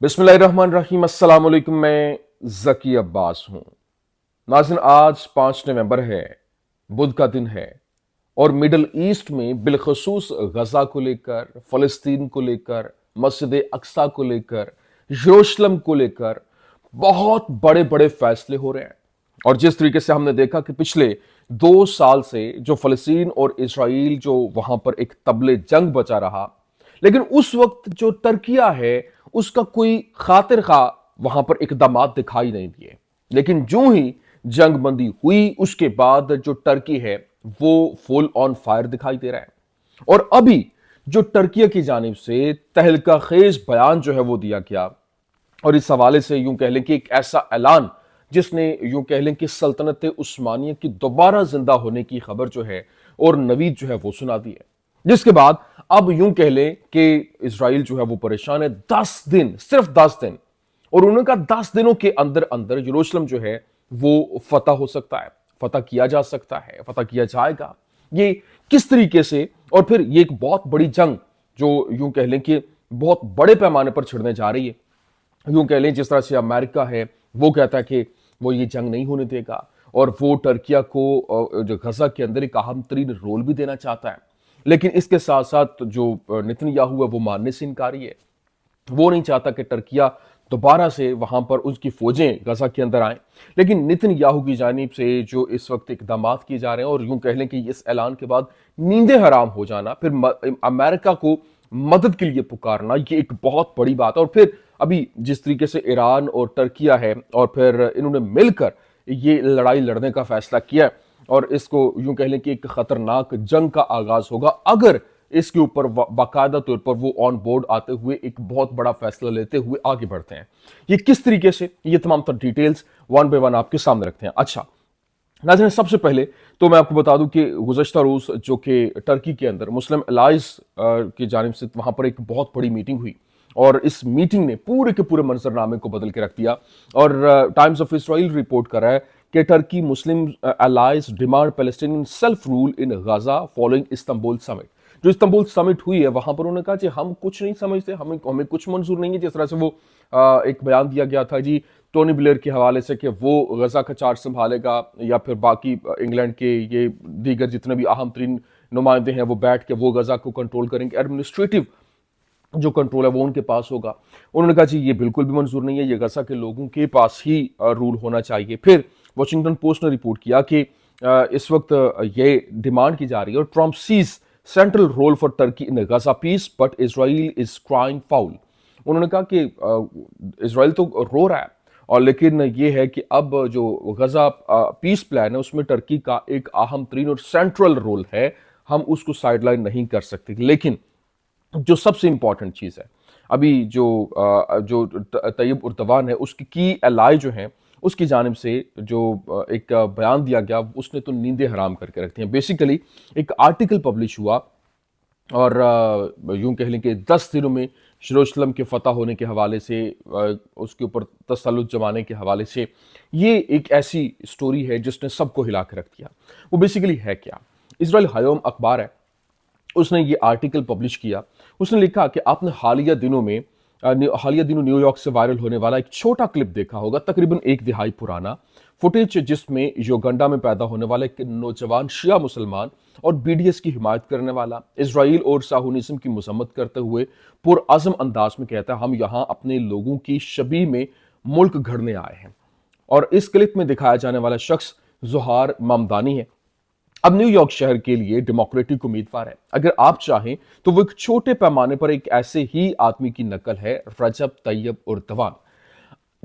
بسم اللہ الرحمن الرحیم۔ السلام علیکم، میں ذکی عباس ہوں۔ ناظرین، آج 5 نومبر ہے، بدھ کا دن ہے، اور مڈل ایسٹ میں بالخصوص غزہ کو لے کر، فلسطین کو لے کر، مسجد اقصی کو لے کر، یروشلم کو لے کر بہت بڑے بڑے فیصلے ہو رہے ہیں۔ اور جس طریقے سے ہم نے دیکھا کہ پچھلے 2 سال سے جو فلسطین اور اسرائیل جو وہاں پر ایک طبل جنگ بچا رہا، لیکن اس وقت جو ترکیہ ہے اس کا کوئی خاطر خواہ وہاں پر اقدامات دکھائی نہیں دیے۔ لیکن جو ہی جنگ بندی ہوئی اس کے بعد جو ترکی ہے وہ فل آن فائر دکھائی دے رہا ہے۔ اور ابھی جو ترکیہ کی جانب سے تہلکہ خیز بیان جو ہے وہ دیا گیا، اور اس حوالے سے یوں کہہ لیں کہ ایک ایسا اعلان جس نے یوں کہہ لیں کہ سلطنت عثمانیہ کی دوبارہ زندہ ہونے کی خبر جو ہے اور نوید جو ہے وہ سنا دی ہے، جس کے بعد اب یوں کہہ لیں کہ اسرائیل جو ہے وہ پریشان ہے۔ 10 دن، صرف 10 دن، اور انہوں نے کہا 10 دنوں کے اندر اندر یروشلم جو ہے وہ فتح ہو سکتا ہے، فتح کیا جا سکتا ہے، فتح کیا جائے گا۔ یہ کس طریقے سے، اور پھر یہ ایک بہت بڑی جنگ جو یوں کہہ لیں کہ بہت بڑے پیمانے پر چھڑنے جا رہی ہے۔ یوں کہہ لیں جس طرح سے امریکہ ہے وہ کہتا ہے کہ وہ یہ جنگ نہیں ہونے دے گا، اور وہ ترکیہ کو جو غزہ کے اندر ایک اہم ترین رول بھی دینا چاہتا ہے۔ لیکن اس کے ساتھ ساتھ جو نتن یاہو ہے وہ ماننے سے انکاری ہے۔ وہ نہیں چاہتا کہ ترکیہ دوبارہ سے وہاں پر اس کی فوجیں غزہ کے اندر آئیں۔ لیکن نتن یاہو کی جانب سے جو اس وقت اقدامات کیے جا رہے ہیں، اور یوں کہہ لیں کہ اس اعلان کے بعد نیندیں حرام ہو جانا، پھر امریکہ کو مدد کے لیے پکارنا، یہ ایک بہت بڑی بات ہے۔ اور پھر ابھی جس طریقے سے ایران اور ترکیہ ہے، اور پھر انہوں نے مل کر یہ لڑائی لڑنے کا فیصلہ کیا ہے، اور اس کو یوں کہہ لیں کہ ایک خطرناک جنگ کا آغاز ہوگا اگر اس کے اوپر باقاعدہ طور پر وہ آن بورڈ آتے ہوئے ایک بہت بڑا فیصلہ لیتے ہوئے آگے بڑھتے ہیں۔ یہ کس طریقے سے، یہ تمام تر ڈیٹیلز ون بائی ون آپ کے سامنے رکھتے ہیں۔ اچھا ناظرین، سب سے پہلے تو میں آپ کو بتا دوں کہ گزشتہ روز جو کہ ٹرکی کے اندر مسلم الائز کی جانب سے وہاں پر ایک بہت بڑی میٹنگ ہوئی، اور اس میٹنگ نے پورے کے پورے منظرنامے کو بدل کے رکھ دیا۔ اور ٹائمز آف اسرائیل رپورٹ کر رہا ہے کہ Turkey Muslim allies demand Palestinian self rule in Gaza following Istanbul summit. جو استنبول سمٹ ہوئی ہے وہاں پر انہوں نے کہا کہ ہم کچھ نہیں سمجھتے، ہمیں کچھ منظور نہیں ہے۔ جس طرح سے وہ ایک بیان دیا گیا تھا جی ٹونی بلیئر کے حوالے سے کہ وہ غزہ کا چارج سنبھالے گا، یا پھر باقی انگلینڈ کے یہ دیگر جتنے بھی اہم ترین نمائندے ہیں وہ بیٹھ کے وہ غزہ کو کنٹرول کریں گے، ایڈمنسٹریٹو جو کنٹرول ہے وہ ان کے پاس ہوگا۔ انہوں نے کہا جی یہ بالکل بھی منظور نہیں ہے، یہ غزہ کے لوگوں کے پاس ہی رول ہونا چاہیے۔ پھر واشنگٹن پوسٹ نے رپورٹ کیا کہ اس وقت یہ ڈیمانڈ کی جا رہی ہے، اور Trump sees central role for Turkey in Gaza peace but Israel is crying foul. انہوں نے کہا کہ اسرائیل تو رو رہا ہے، اور لیکن یہ ہے کہ اب جو غزہ پیس پلان ہے اس میں ٹرکی کا ایک اہم ترین اور سینٹرل رول ہے، ہم اس کو سائڈ لائن نہیں کر سکتے۔ لیکن جو سب سے امپورٹنٹ چیز ہے، ابھی جو طیب اردوان ہے اس کی الائی جو ہیں اس کی جانب سے جو ایک بیان دیا گیا، اس نے تو نیندیں حرام کر کے رکھتی ہیں۔ بیسیکلی ایک آرٹیکل پبلش ہوا، اور یوں کہہ لیں کہ 10 دنوں میں یروشلم کے فتح ہونے کے حوالے سے، اس کے اوپر تسلط جمانے کے حوالے سے، یہ ایک ایسی سٹوری ہے جس نے سب کو ہلا کے رکھ دیا۔ وہ بیسیکلی ہے کیا؟ اسرائیل ہیوم اخبار ہے، اس نے یہ آرٹیکل پبلش کیا۔ اس نے لکھا کہ آپ نے حالیہ دنوں نیو یارک سے وائرل ہونے والا ایک چھوٹا کلپ دیکھا ہوگا، تقریباً 1 دہائی پرانا فوٹیج، جس میں یوگنڈا میں پیدا ہونے والا ایک نوجوان شیعہ مسلمان اور بی ڈی ایس کی حمایت کرنے والا اسرائیل اور صہیونزم کی مذمت کرتے ہوئے پرعزم انداز میں کہتا ہے ہم یہاں اپنے لوگوں کی شبیہ میں ملک گھڑنے آئے ہیں۔ اور اس کلپ میں دکھایا جانے والا شخص زہار ممدانی ہے۔ اب نیو یارک شہر کے لیے ڈیموکریٹک امیدوار ہے۔ اگر آپ چاہیں تو وہ ایک چھوٹے پیمانے پر ایک ایسے ہی آدمی کی نقل ہے، رجب طیب اردوان،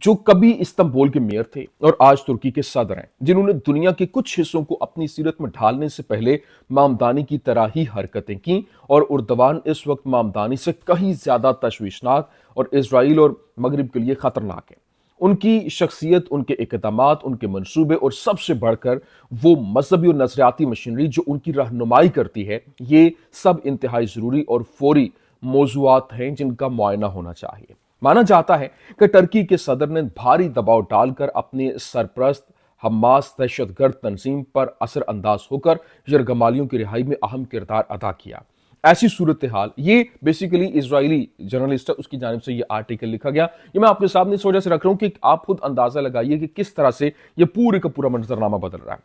جو کبھی استنبول کے میئر تھے اور آج ترکی کے صدر ہیں، جنہوں نے دنیا کے کچھ حصوں کو اپنی سیرت میں ڈھالنے سے پہلے مامدانی کی طرح ہی حرکتیں کیں، اور اردوان اس وقت مامدانی سے کہیں زیادہ تشویشناک اور اسرائیل اور مغرب کے لیے خطرناک ہے۔ ان کی شخصیت، ان کے اقدامات، ان کے منصوبے، اور سب سے بڑھ کر وہ مذہبی اور نظریاتی مشینری جو ان کی رہنمائی کرتی ہے، یہ سب انتہائی ضروری اور فوری موضوعات ہیں جن کا معائنہ ہونا چاہیے۔ مانا جاتا ہے کہ ٹرکی کے صدر نے بھاری دباؤ ڈال کر اپنے سرپرست حماس دہشت گرد تنظیم پر اثر انداز ہو کر یرغمالیوں کی رہائی میں اہم کردار ادا کیا۔ ایسی صورتحال، یہ بیسیکلی اسرائیلی جرنلسٹ ہے، اس کی جانب سے یہ آرٹیکل لکھا گیا. یہ میں آپ کے سامنے اس وجہ سے رکھ رہا ہوں کہ آپ خود اندازہ لگائیے کہ کس طرح سے یہ پورے کا پورا منظرنامہ بدل رہا ہے.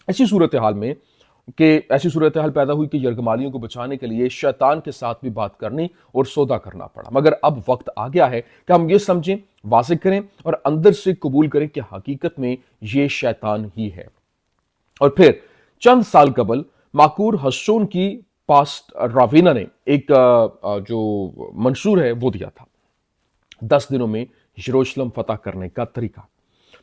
ایسی صورتحال پیدا ہوئی کہ یرغمالیوں کو بچانے کے لیے شیطان کے ساتھ بھی بات کرنی اور سودا کرنا پڑا. مگر اب وقت آ گیا ہے کہ ہم یہ سمجھیں، واضح کریں اور اندر سے قبول کریں کہ حقیقت میں یہ شیطان ہی ہے. اور پھر چند سال قبل ماکور ہسون کی پاسٹ راوینا نے ایک جو منشور ہے وہ دیا تھا، 10 دنوں میں یروشلم فتح کرنے کا طریقہ.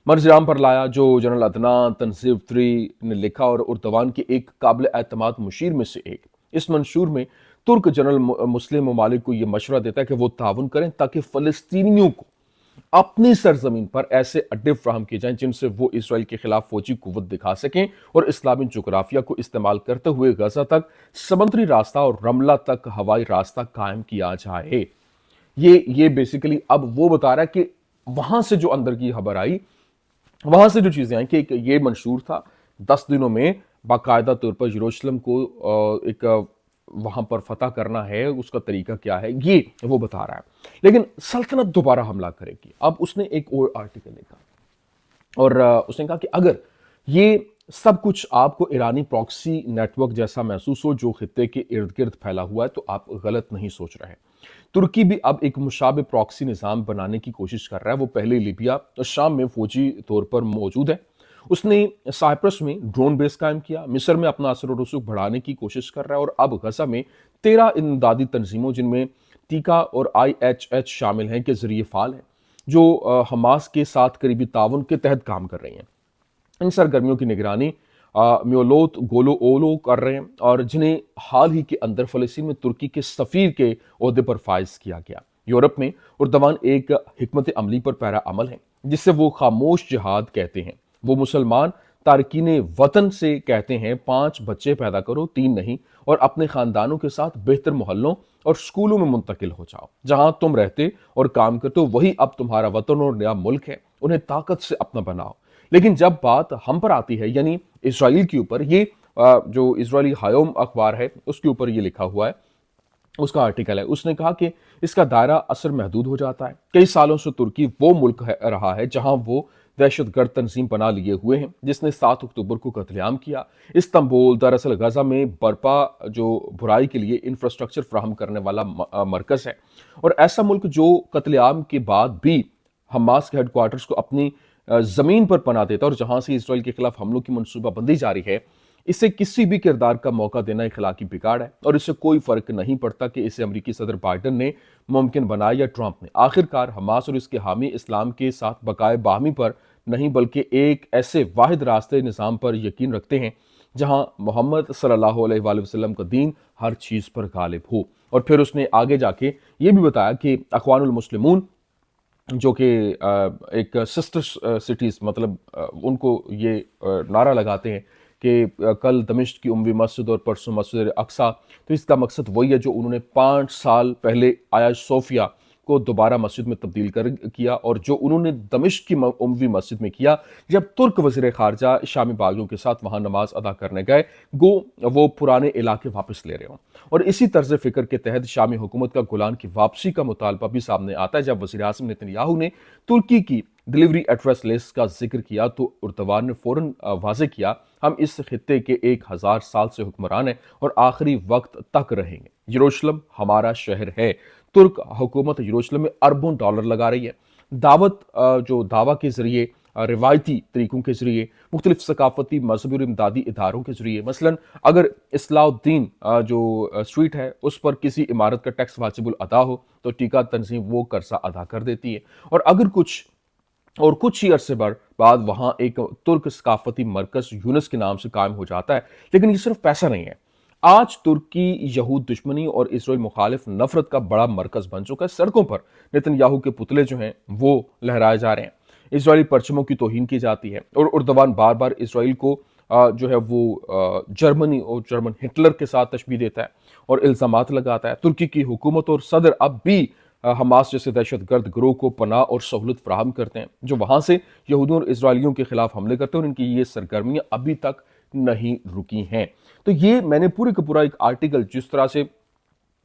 مرز عام پر لایا جو جنرل عدنان تنزیفتری نے لکھا اور اردوان کے ایک قابل اعتماد مشیر میں سے ایک. اس منشور میں ترک جنرل مسلم ممالک کو یہ مشورہ دیتا ہے کہ وہ تعاون کریں تاکہ فلسطینیوں کو اپنی سرزمین پر ایسے اڈے فراہم کیے جائیں جن سے وہ اسرائیل کے خلاف فوجی قوت دکھا سکیں اور اسلامی جغرافیہ کو استعمال کرتے ہوئے غزہ تک سمندری راستہ اور رملہ تک ہوائی راستہ قائم کیا جائے. یہ بیسیکلی اب وہ بتا رہا ہے کہ وہاں سے جو اندر کی خبر آئی، وہاں سے جو چیزیں آئیں کہ یہ منشور تھا 10 دنوں میں باقاعدہ طور پر یروشلم کو ایک وہاں پر فتح کرنا ہے، اس کا طریقہ کیا ہے یہ وہ بتا رہا ہے. لیکن سلطنت دوبارہ حملہ کرے گی. اب اس نے ایک اور آرٹیکل لکھا اور اس نے کہا کہ اگر یہ سب کچھ آپ کو ایرانی پراکسی نیٹ ورک جیسا محسوس ہو جو خطے کے ارد گرد پھیلا ہوا ہے تو آپ غلط نہیں سوچ رہے. ترکی بھی اب ایک مشابہ پراکسی نظام بنانے کی کوشش کر رہا ہے. وہ پہلے لیبیا اور شام میں فوجی طور پر موجود ہے. اس نے سائپرس میں ڈرون بیس قائم کیا، مصر میں اپنا اثر و رسوخ بڑھانے کی کوشش کر رہا ہے اور اب غزہ میں 13 امدادی تنظیموں جن میں تیکا اور IHH شامل ہیں کے ذریعے فعال ہیں جو حماس کے ساتھ قریبی تعاون کے تحت کام کر رہی ہیں. ان سرگرمیوں کی نگرانی میولوت گولو اولو کر رہے ہیں اور جنہیں حال ہی کے اندر فلسطین میں ترکی کے سفیر کے عہدے پر فائز کیا گیا. یورپ میں اردوان ایک حکمت عملی پر پیرا عمل ہیں جس سے وہ خاموش جہاد کہتے ہیں. وہ مسلمان تارکین وطن سے کہتے ہیں 5 بچے پیدا کرو، 3 نہیں، اور اپنے خاندانوں کے ساتھ بہتر محلوں اور سکولوں میں منتقل ہو جاؤ. جہاں تم رہتے اور کام کرتے ہو وہی اب تمہارا وطن اور نیا ملک ہے. انہیں طاقت سے اپنا بناؤ. لیکن جب بات ہم پر آتی ہے یعنی اسرائیل کے اوپر، یہ جو اسرائیلی ہایوم اخبار ہے اس کے اوپر یہ لکھا ہوا ہے، اس کا آرٹیکل ہے. اس نے کہا کہ اس کا دائرہ اثر محدود ہو جاتا ہے. کئی سالوں سے ترکی وہ ملک رہا ہے جہاں وہ دہشت گرد تنظیم بنا لیے ہوئے ہیں جس نے 7 اکتوبر کو قتل عام کیا. استنبول دراصل غزہ میں برپا جو برائی کے لیے انفراسٹرکچر فراہم کرنے والا مرکز ہے، اور ایسا ملک جو قتل عام کے بعد بھی حماس کے ہیڈ کوارٹرز کو اپنی زمین پر پناہ دیتا اور جہاں سے اسرائیل کے خلاف حملوں کی منصوبہ بندی جاری ہے، اسے کسی بھی کردار کا موقع دینا اخلاقی بگاڑ ہے اور اس سے کوئی فرق نہیں پڑتا کہ اسے امریکی صدر بائیڈن نے ممکن بنایا یا ٹرمپ نے. آخرکار حماس اور اس کے حامی اسلام کے ساتھ بقائے باہمی پر نہیں بلکہ ایک ایسے واحد راستے نظام پر یقین رکھتے ہیں جہاں محمد صلی اللہ علیہ وآلہ وسلم کا دین ہر چیز پر غالب ہو. اور پھر اس نے آگے جا کے یہ بھی بتایا کہ اخوان المسلمون جو کہ ایک سسٹر سٹیز، مطلب ان کو یہ نعرہ لگاتے ہیں کہ کل دمشق کی اموی مسجد اور پرسوں مسجد اقصیٰ، تو اس کا مقصد وہی ہے جو انہوں نے 5 سال پہلے آیا صوفیہ کو دوبارہ مسجد میں تبدیل کیا اور جو انہوں نے دمشق کی اموی مسجد میں کیا جب ترک وزیر خارجہ شامی باغیوں کے ساتھ وہاں نماز ادا کرنے گئے، گو وہ پرانے علاقے واپس لے رہے ہوں. اور اسی طرز فکر کے تحت شامی حکومت کا گولان کی واپسی کا مطالبہ بھی سامنے آتا ہے. جب وزیر اعظم نتن یاہو نے ترکی کی ڈیلیوری ایڈریس لسٹ کا ذکر کیا تو اردوان نے فوراً واضح کیا ہم اس خطے کے 1000 سال سے حکمران ہیں اور آخری وقت تک رہیں گے. یروشلم ہمارا شہر ہے. ترک حکومت یروشلم میں اربوں ڈالر لگا رہی ہے. دعویٰ کے ذریعے، روایتی طریقوں کے ذریعے، مختلف ثقافتی مذہبی اور امدادی اداروں کے ذریعے. مثلا اگر اصلاح الدین جو اسٹریٹ ہے اس پر کسی عمارت کا ٹیکس واجب الادا ہو تو ٹیکا تنظیم وہ قرضہ ادا کر دیتی ہے. اور اگر کچھ ہی عرصے بعد وہاں ایک ترک ثقافتی مرکز یونس کے نام سے قائم ہو جاتا ہے. لیکن یہ صرف پیسہ نہیں ہے. آج ترکی یہود دشمنی اور اسرائیل مخالف نفرت کا بڑا مرکز بن چکا ہے. سڑکوں پر نتن یاہو کے پتلے جو ہیں وہ لہرائے جا رہے ہیں، اسرائیلی پرچموں کی توہین کی جاتی ہے اور اردوان بار بار اسرائیل کو جو ہے وہ جرمنی اور جرمن ہٹلر کے ساتھ تشبیہ دیتا ہے اور الزامات لگاتا ہے. ترکی کی حکومت اور صدر اب بھی حماس جیسے دہشت گرد گروہ کو پناہ اور سہولت فراہم کرتے ہیں جو وہاں سے یہودیوں اور اسرائیلیوں کے خلاف حملے کرتے ہیں اور ان کی یہ سرگرمیاں ابھی تک نہیں رکی ہیں. تو یہ میں نے پورے کا پورا ایک آرٹیکل جس طرح سے